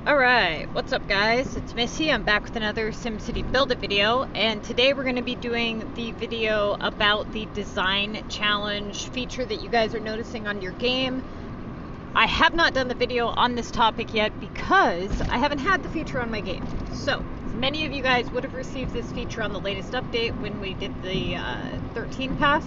Alright, what's up guys? It's Missy. I'm back with another SimCity Buildit video, and today we're going to be doing the video about the design challenge feature that you guys are noticing on your game. I have not done the video on this topic yet because I haven't had the feature on my game. So, many of you guys would have received this feature on the latest update when we did the 13 pass.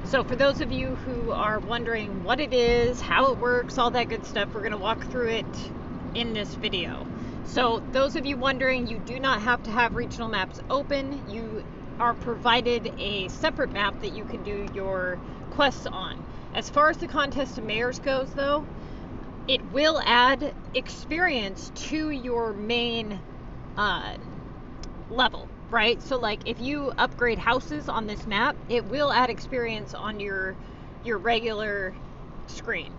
So for those of you who are wondering what it is, how it works, all that good stuff, we're going to walk through it in this video. So those of you wondering, you do not have to have regional maps open. You are provided a separate map that you can do your quests on. As far as the contest of mayors goes though, it will add experience to your main level, right? So like if you upgrade houses on this map, it will add experience on your regular screen.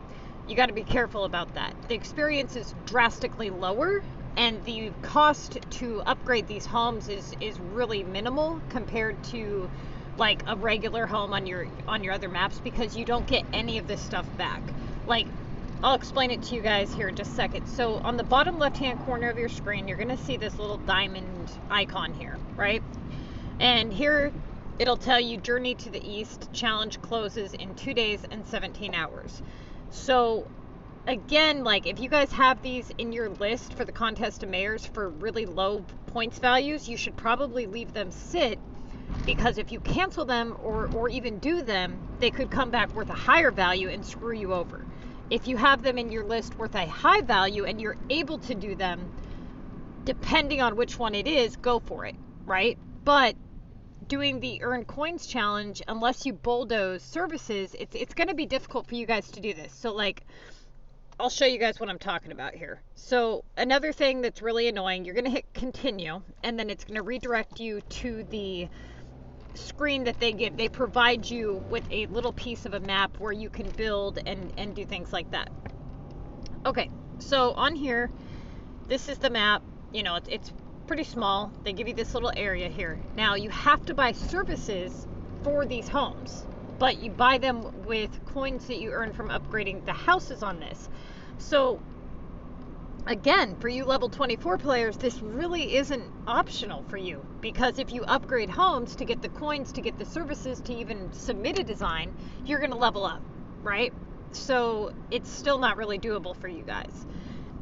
You got to be careful about that. The experience is drastically lower, and the cost to upgrade these homes is really minimal compared to like a regular home on your other maps, because you don't get any of this stuff back. Like, I'll explain it to you guys here in just a second. So on the bottom left hand corner of your screen, you're gonna see this little diamond icon here, right? And here it'll tell you Journey to the East challenge closes in 2 days and 17 hours. So again, like if you guys have these in your list for the contest of mayors for really low points values, you should probably leave them sit, because if you cancel them or even do them, they could come back worth a higher value and screw you over. If you have them in your list worth a high value and you're able to do them, depending on which one it is, go for it, right? But doing the earn coins challenge, unless you bulldoze services, it's going to be difficult for you guys to do this. So like, I'll show you guys what I'm talking about here. So another thing that's really annoying, you're going to hit continue, and then it's going to redirect you to the screen that they give. They provide you with a little piece of a map where you can build and do things like that. Okay, so on here, this is the map. You know, it's pretty small. They give you this little area here. Now you have to buy services for these homes, but you buy them with coins that you earn from upgrading the houses on this. So again, for you level 24 players, this really isn't optional for you, because if you upgrade homes to get the coins, to get the services, to even submit a design, you're going to level up, right? So it's still not really doable for you guys.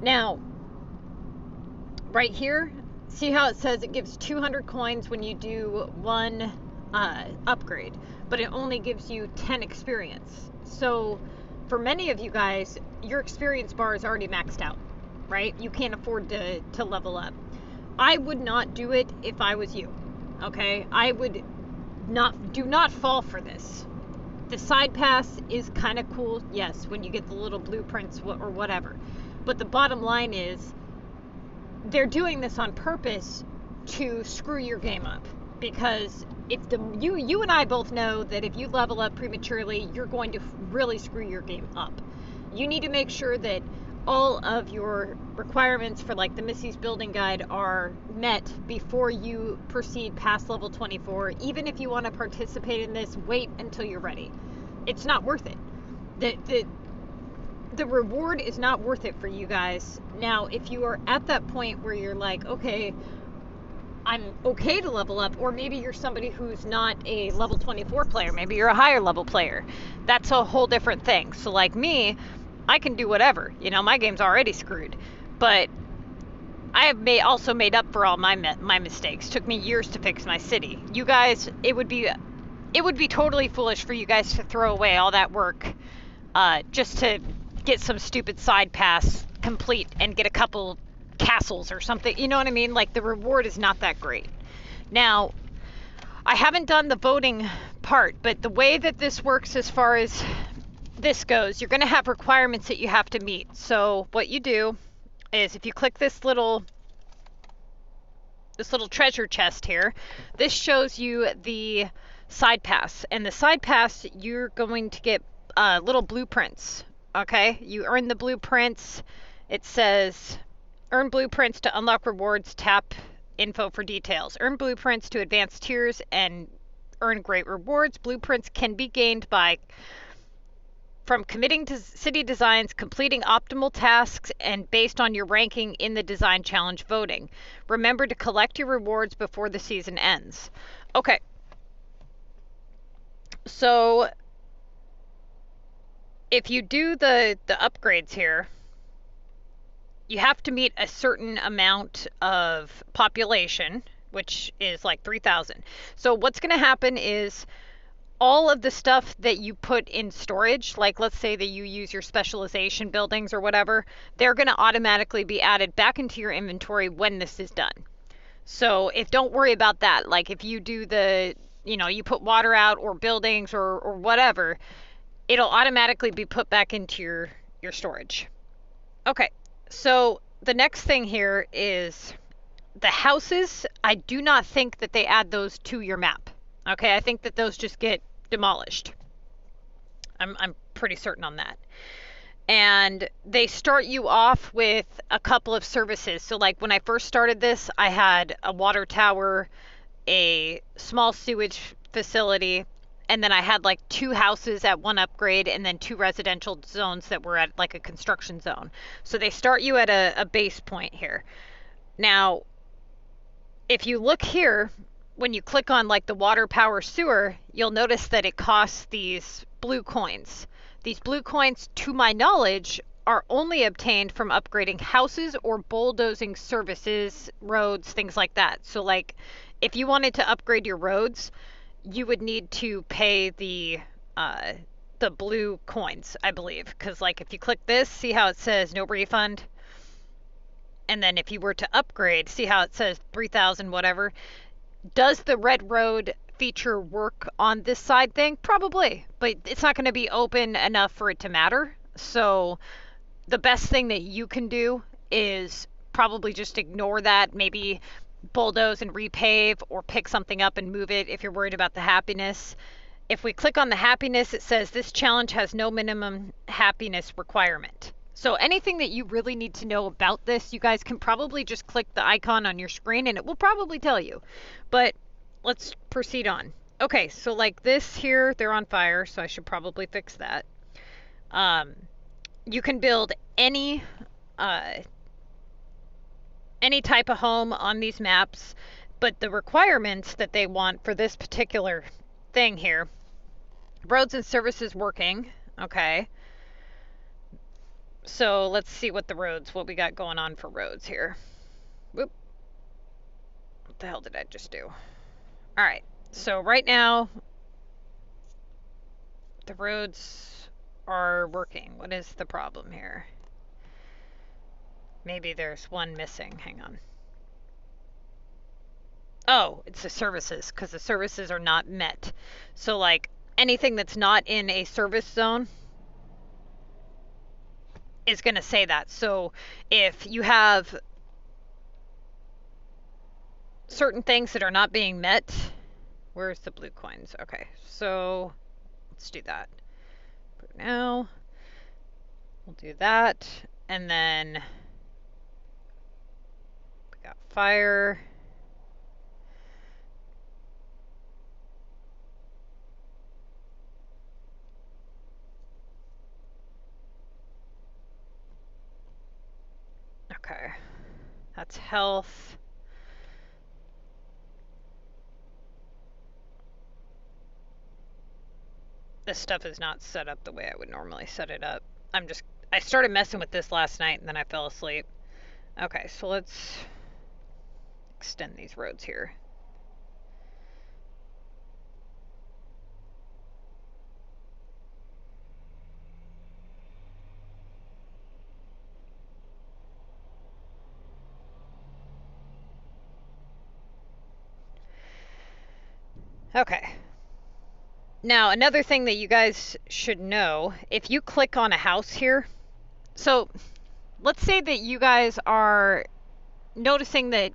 Now, right here, see how it says it gives 200 coins when you do one upgrade, but it only gives you 10 experience. So for many of you guys, your experience bar is already maxed out, right? You can't afford to level up. I would not do it if I was you, okay? I would do not fall for this. The side pass is kind of cool, yes, when you get the little blueprints or whatever. But the bottom line is, they're doing this on purpose to screw your game up, because if you and I both know that if you level up prematurely, you're going to really screw your game up. You need to make sure that all of your requirements for like the Missy's Building Guide are met before you proceed past level 24. Even if you want to participate in this, wait until you're ready. It's not worth it. The reward is not worth it for you guys. Now, if you are at that point where you're like, okay, I'm okay to level up, or maybe you're somebody who's not a level 24 player, maybe you're a higher level player, that's a whole different thing. So like me, I can do whatever, you know, my game's already screwed, but I have also made up for all my mistakes. Took me years to fix my city. You guys, it would be totally foolish for you guys to throw away all that work just to get some stupid side pass complete and get a couple castles or something. You know what I mean? Like, the reward is not that great. Now, I haven't done the voting part, but the way that this works as far as this goes, you're going to have requirements that you have to meet. So what you do is, if you click this little treasure chest here, this shows you the side pass, and the side pass, you're going to get little blueprints. Okay, you earn the blueprints. It says earn blueprints to unlock rewards, tap info for details. Earn blueprints to advance tiers and earn great rewards. Blueprints can be gained by from committing to city designs, completing optimal tasks, and based on your ranking in the design challenge voting. Remember to collect your rewards before the season ends. Okay. So if you do the upgrades here, you have to meet a certain amount of population, which is like 3,000. So what's going to happen is all of the stuff that you put in storage, like let's say that you use your specialization buildings or whatever, they're going to automatically be added back into your inventory when this is done. So don't worry about that. Like if you do you put water out or buildings or whatever, it'll automatically be put back into your storage. Okay, so the next thing here is the houses. I do not think that they add those to your map. Okay, I think that those just get demolished. I'm pretty certain on that. And they start you off with a couple of services. So like when I first started this, I had a water tower, a small sewage facility, and then I had like 2 houses at one upgrade and then 2 residential zones that were at like a construction zone. So they start you at a base point here. Now, if you look here, when you click on like the water, power, sewer, you'll notice that it costs these blue coins. These blue coins, to my knowledge, are only obtained from upgrading houses or bulldozing services, roads, things like that. So like if you wanted to upgrade your roads, you would need to pay the blue coins, I believe, because like if you click this, see how it says no refund? And then if you were to upgrade, see how it says 3,000 whatever? Does the red road feature work on this side thing? Probably, but it's not going to be open enough for it to matter. So the best thing that you can do is probably just ignore that, maybe bulldoze and repave or pick something up and move it if you're worried about the happiness. If we click on the happiness, it says this challenge has no minimum happiness requirement. So anything that you really need to know about this, you guys can probably just click the icon on your screen and it will probably tell you. But let's proceed on. Okay, so like this here, they're on fire, so I should probably fix that. You can build any type of home on these maps, but the requirements that they want for this particular thing here, roads and services working, okay. So let's see what we got going on for roads here. Whoop. What the hell did I just do? All right, so right now the roads are working. What is the problem here? Maybe there's one missing. Hang on. Oh, it's the services, because the services are not met. So like anything that's not in a service zone is going to say that. So if you have certain things that are not being met, where's the blue coins? Okay, so let's do that. For now, we'll do that, and then we got fire. Okay, that's health. This stuff is not set up the way I would normally set it up. I started messing with this last night and then I fell asleep. Okay, so let's extend these roads here. Okay. Now, another thing that you guys should know, if you click on a house here, so let's say that you guys are noticing that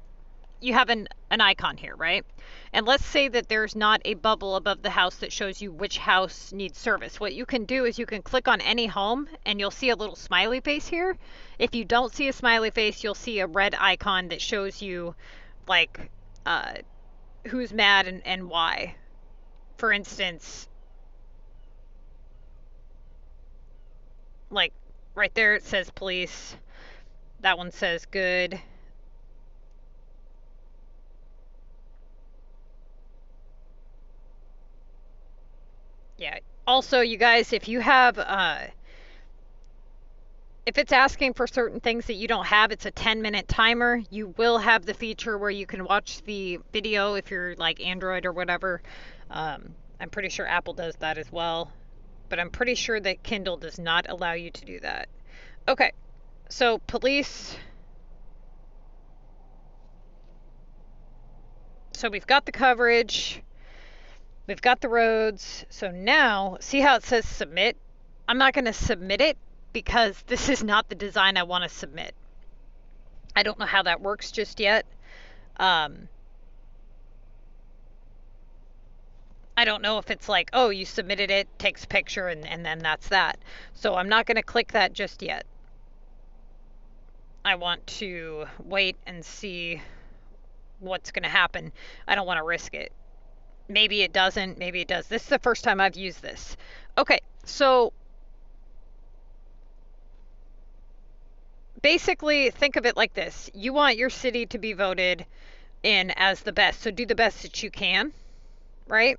you have an icon here, right? And let's say that there's not a bubble above the house that shows you which house needs service. What you can do is you can click on any home and you'll see a little smiley face here. If you don't see a smiley face, you'll see a red icon that shows you like who's mad and why. For instance, like right there it says police. That one says good. Yeah. Also, you guys, if you have if it's asking for certain things that you don't have, it's a 10-minute timer. You will have the feature where you can watch the video if you're like Android or whatever. I'm pretty sure Apple does that as well, but I'm pretty sure that Kindle does not allow you to do that. Okay, so police. So we've got the coverage, we've got the roads. So now, see how it says submit? I'm not going to submit it because this is not the design I want to submit. I don't know how that works just yet. I don't know if it's like, oh, you submitted it, takes a picture, and then that's that. So I'm not going to click that just yet. I want to wait and see what's going to happen. I don't want to risk it. Maybe it doesn't, maybe it does. This is the first time I've used this. Okay, so basically think of it like this. You want your city to be voted in as the best, so do the best that you can, right?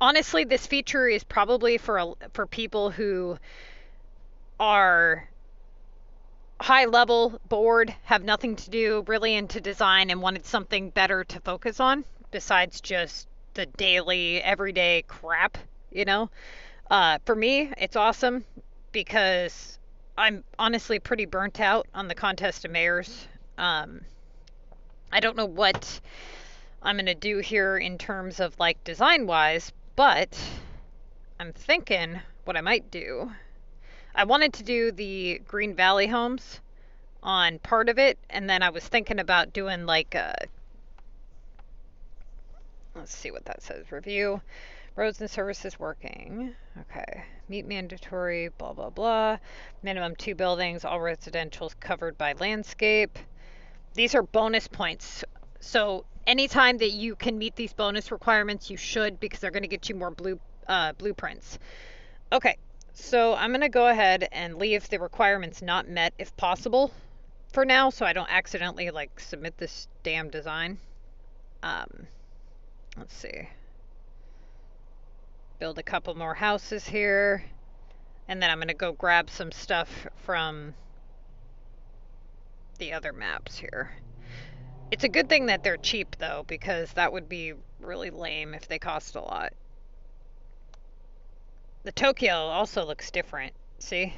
Honestly, this feature is probably for people who are high level, bored, have nothing to do, really into design, and wanted something better to focus on besides just the daily, everyday crap, you know? For me, it's awesome because I'm honestly pretty burnt out on the contest of mayors. I don't know what I'm going to do here in terms of like design wise, but I'm thinking what I might do. I wanted to do the Green Valley homes on part of it, and then I was thinking about doing like let's see what that says. Review. Roads and services working. Okay. Meet mandatory, blah, blah, blah. Minimum 2 buildings, all residentials covered by landscape. These are bonus points. So anytime that you can meet these bonus requirements, you should, because they're going to get you more blueprints. Okay. So I'm going to go ahead and leave the requirements not met if possible for now, so I don't accidentally like submit this damn design. Let's see. Build a couple more houses here, and then I'm going to go grab some stuff from the other maps here. It's a good thing that they're cheap though, because that would be really lame if they cost a lot. The Tokyo also looks different, see?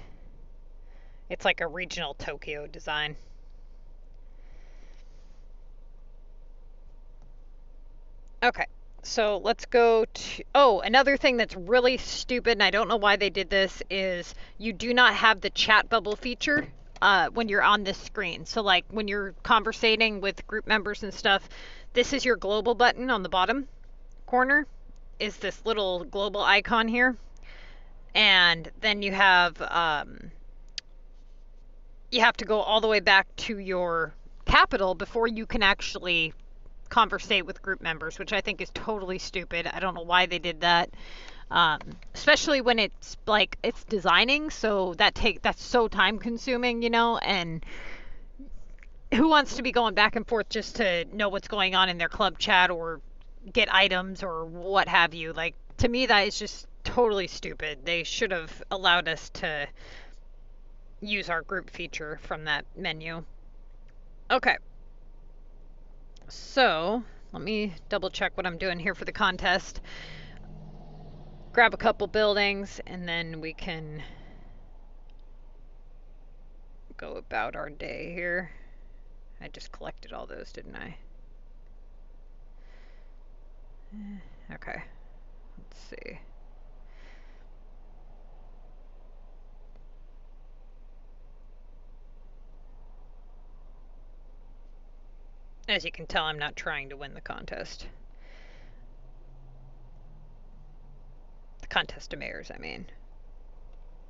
It's like a regional Tokyo design. Okay, so let's go to... Oh, another thing that's really stupid, and I don't know why they did this, is you do not have the chat bubble feature when you're on this screen. So like when you're conversating with group members and stuff, this is your global button on the bottom corner, is this little global icon here. And then you have to go all the way back to your capital before you can actually conversate with group members, which I think is totally stupid. I don't know why they did that, especially when it's like it's designing, so that's so time consuming, you know. And who wants to be going back and forth just to know what's going on in their club chat or get items or what have you? Like, to me, that is just totally stupid. They should have allowed us to use our group feature from that menu. Okay. So, let me double check what I'm doing here for the contest. Grab a couple buildings, and then we can go about our day here. I just collected all those, didn't I? Okay. Let's see. As you can tell, I'm not trying to win the contest. The contest of mayors, I mean.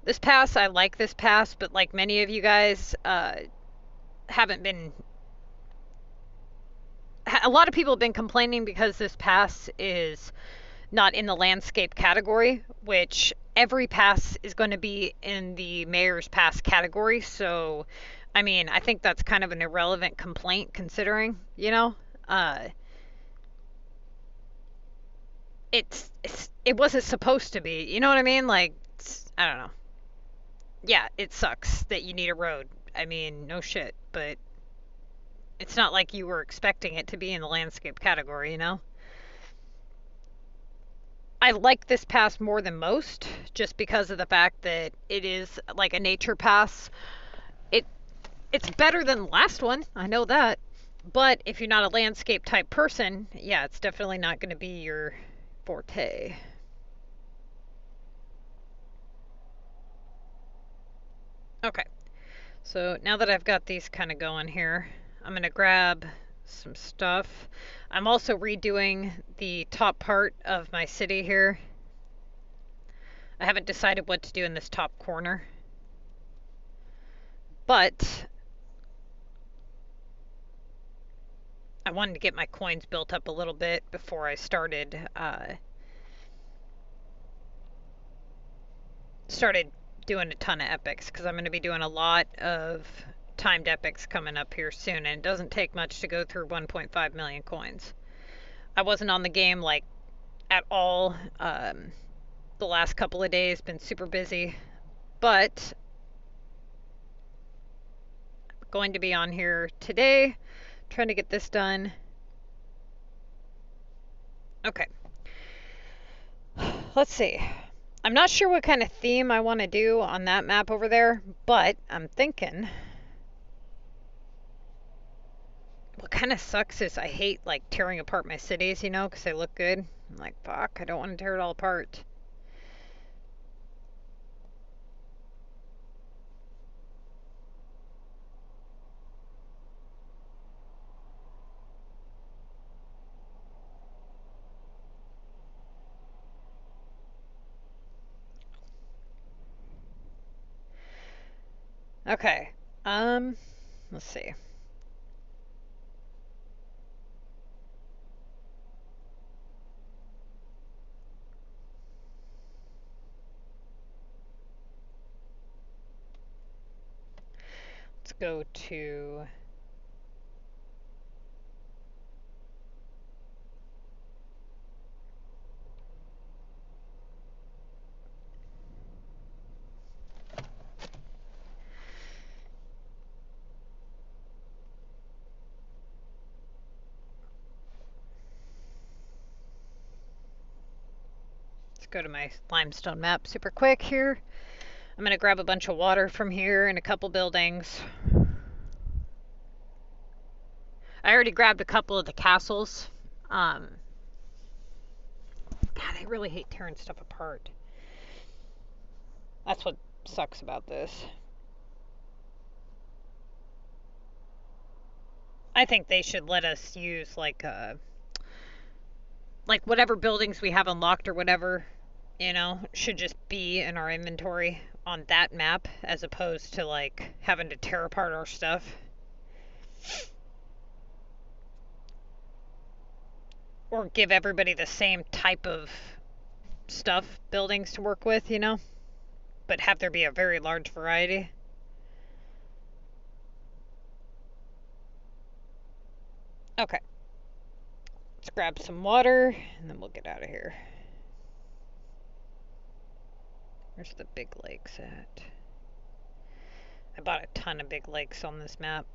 This pass, I like this pass, but like many of you guys, haven't been... A lot of people have been complaining because this pass is not in the landscape category, which every pass is going to be in the mayor's pass category. So, I mean, I think that's kind of an irrelevant complaint considering, you know, uh, it wasn't supposed to be. You know what I mean? Like, I don't know. Yeah, it sucks that you need a road. I mean, no shit, but it's not like you were expecting it to be in the landscape category, you know? I like this pass more than most just because of the fact that it is like a nature pass. It it's better than the last one. I know that. But if you're not a landscape type person, yeah, it's definitely not going to be your forte. Okay. So now that I've got these kind of going here, I'm going to grab some stuff. I'm also redoing the top part of my city here. I haven't decided what to do in this top corner. But I wanted to get my coins built up a little bit before I started doing a ton of epics, because I'm going to be doing a lot of timed epics coming up here soon, and it doesn't take much to go through 1.5 million coins. I wasn't on the game like at all the last couple of days, been super busy, but I'm going to be on here today trying to get this done. Okay, let's see. I'm not sure what kind of theme I want to do on that map over there, but I'm thinking what kind of sucks is I hate like tearing apart my cities, you know, because they look good. I'm like, fuck, I don't want to tear it all apart. Okay, let's see. Let's go to go to my limestone map super quick here. I'm gonna grab a bunch of water from here and a couple buildings. I already grabbed a couple of the castles. God, I really hate tearing stuff apart. That's what sucks about this. I think they should let us use like whatever buildings we have unlocked or whatever, you know, should just be in our inventory on that map as opposed to like having to tear apart our stuff. Or give everybody the same type of stuff, buildings to work with, you know, but have there be a very large variety. Okay. Let's grab some water and then we'll get out of here. Where's the big lakes at? I bought a ton of big lakes on this map.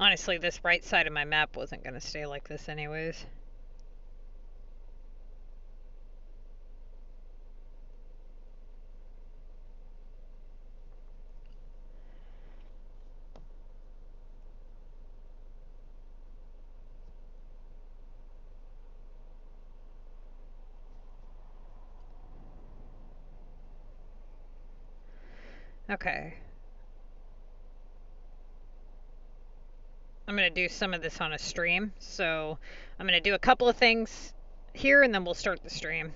Honestly, this right side of my map wasn't going to stay like this anyways. Okay. I'm going to do some of this on a stream. So I'm going to do a couple of things here and then we'll start the stream.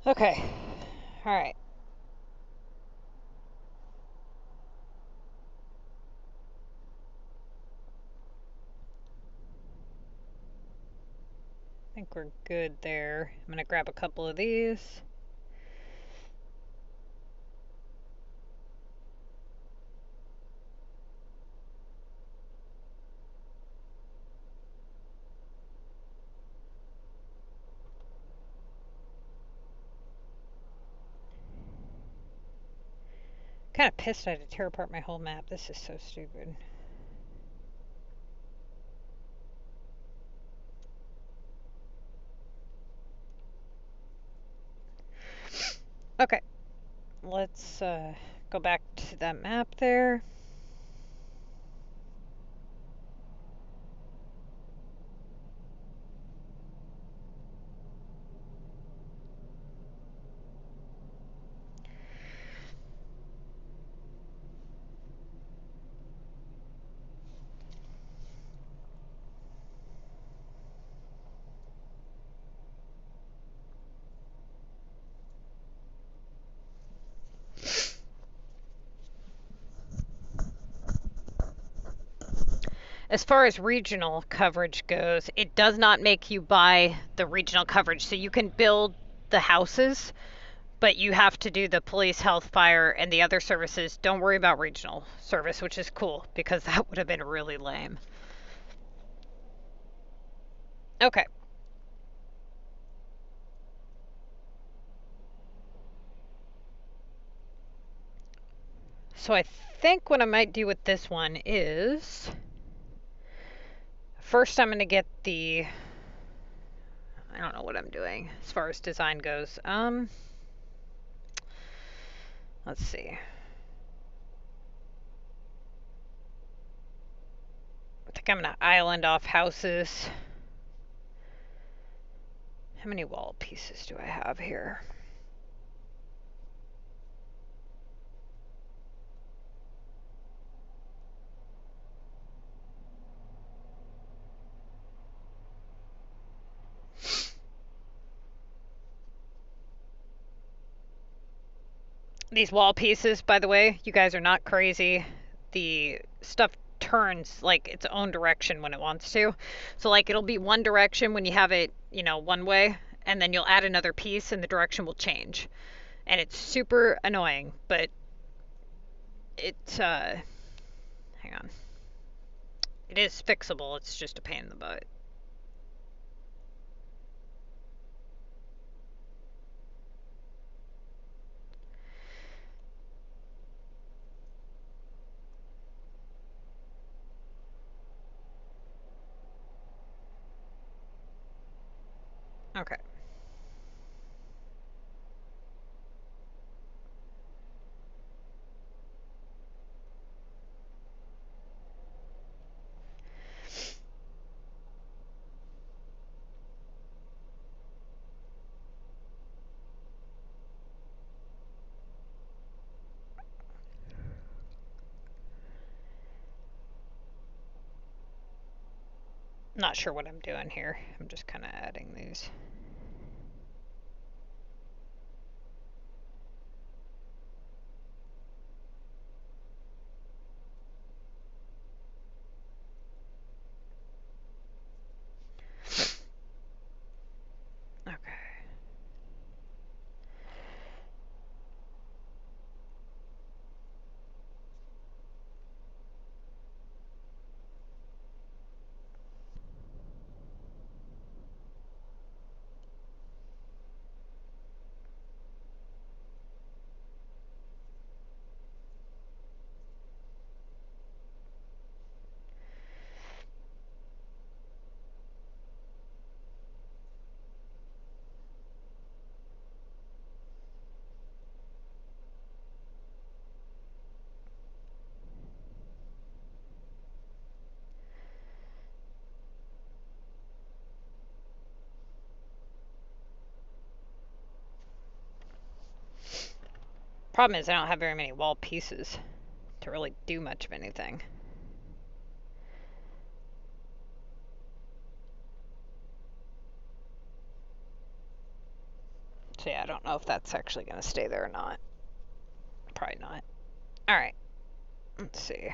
Okay. All right. I think we're good there. I'm going to grab a couple of these. Kind of pissed I had to tear apart my whole map. This is so stupid. Okay. Let's go back to that map there. As far as regional coverage goes, it does not make you buy the regional coverage. So you can build the houses, but you have to do the police, health, fire, and the other services. Don't worry about regional service, which is cool because that would have been really lame. Okay. So I think what I might do with this one is first I'm going to get the, I don't know what I'm doing as far as design goes. Let's see. I think I'm going to island off houses. How many wall pieces do I have here? These wall pieces, by the way, you guys are not crazy. The stuff turns like its own direction when it wants to. So like it'll be one direction when you have it, you know, one way, and then you'll add another piece and the direction will change. And it's super annoying, but it's hang on. It is fixable. It's just a pain in the butt. Okay. not sure what I'm doing here. I'm just kind of adding these. Problem is I don't have very many wall pieces to really do much of anything. So yeah, I don't know if that's actually going to stay there or not. Probably not. Alright. Let's see.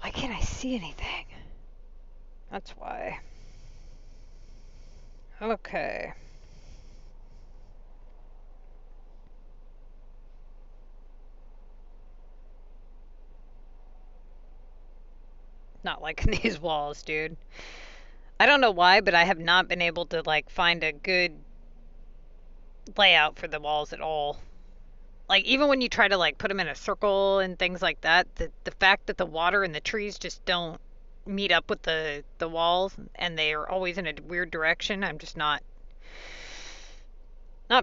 Why can't I see anything? That's why. Okay. Not liking these walls, dude. I don't know why, but I have not been able to like find a good layout for the walls at all. Like even when you try to like put them in a circle and things like that, the fact that the water and the trees just don't meet up with the walls and they are always in a weird direction, I'm just not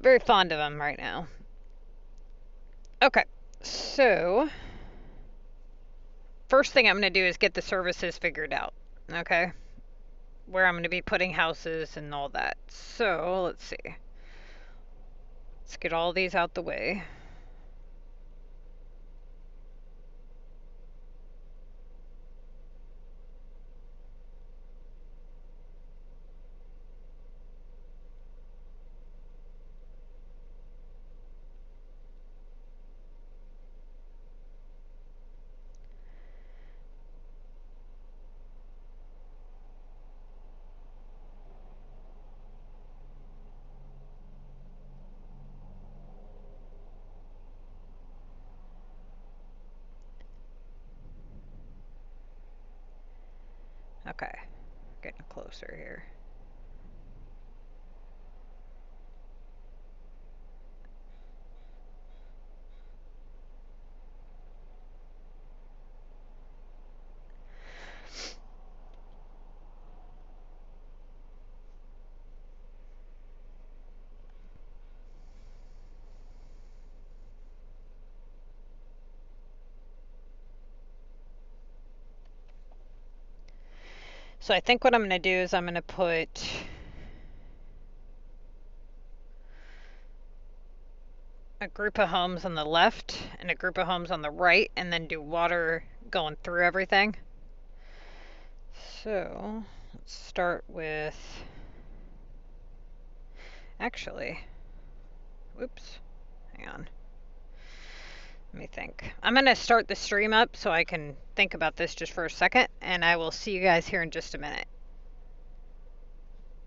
very fond of them right now. Okay, so first thing I'm going to do is get the services figured out, okay? Where I'm going to be putting houses and all that. So, let's see. Let's get all these out the way. Okay, getting closer here. So I think what I'm going to do is I'm going to put a group of homes on the left and a group of homes on the right and then do water going through everything. So let's start with, actually, whoops, hang on. Let me think. I'm going to start the stream up so I can think about this just for a second, and I will see you guys here in just a minute.